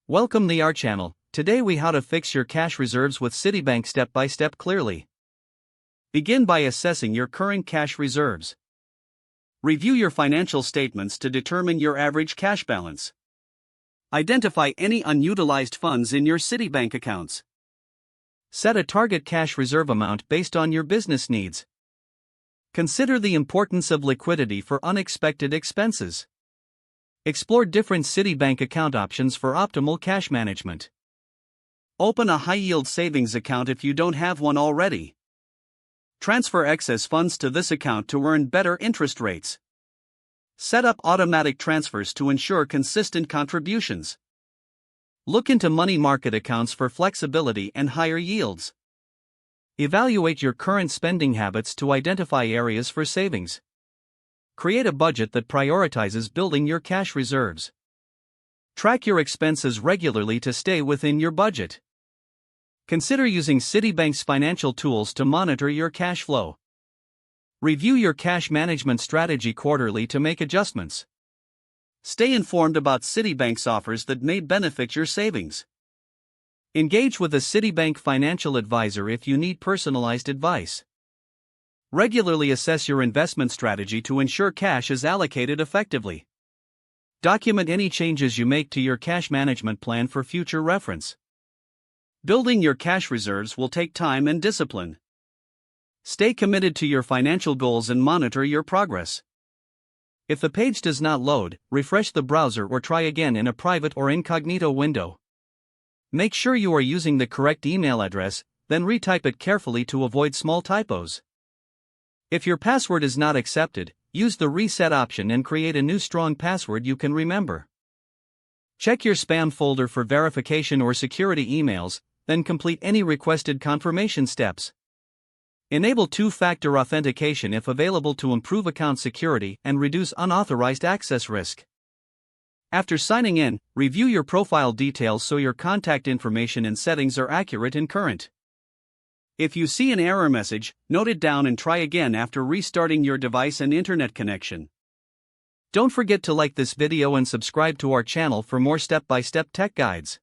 Welcome to our channel. Today we how to fix your cash reserves with Citibank step by step clearly. Begin by assessing your current cash reserves. Review your financial statements to determine your average cash balance. Identify any unutilized funds in your Citibank accounts. Set a target cash reserve amount based on your business needs. Consider the importance of liquidity for unexpected expenses. Explore different Citibank account options for optimal cash management. Open a high-yield savings account if you don't have one already. Transfer excess funds to this account to earn better interest rates. Set up automatic transfers to ensure consistent contributions. Look into money market accounts for flexibility and higher yields. Evaluate your current spending habits to identify areas for savings. Create a budget that prioritizes building your cash reserves. Track your expenses regularly to stay within your budget. Consider using Citibank's financial tools to monitor your cash flow. Review your cash management strategy quarterly to make adjustments. Stay informed about Citibank's offers that may benefit your savings. Engage with a Citibank financial advisor if you need personalized advice. Regularly assess your investment strategy to ensure cash is allocated effectively. Document any changes you make to your cash management plan for future reference. Building your cash reserves will take time and discipline. Stay committed to your financial goals and monitor your progress. If the page does not load, refresh the browser or try again in a private or incognito window. Make sure you are using the correct email address, then retype it carefully to avoid small typos. If your password is not accepted, use the reset option and create a new strong password you can remember. Check your spam folder for verification or security emails, then complete any requested confirmation steps. Enable two-factor authentication if available to improve account security and reduce unauthorized access risk. After signing in, review your profile details so your contact information and settings are accurate and current. If you see an error message, note it down and try again after restarting your device and internet connection. Don't forget to like this video and subscribe to our channel for more step-by-step tech guides.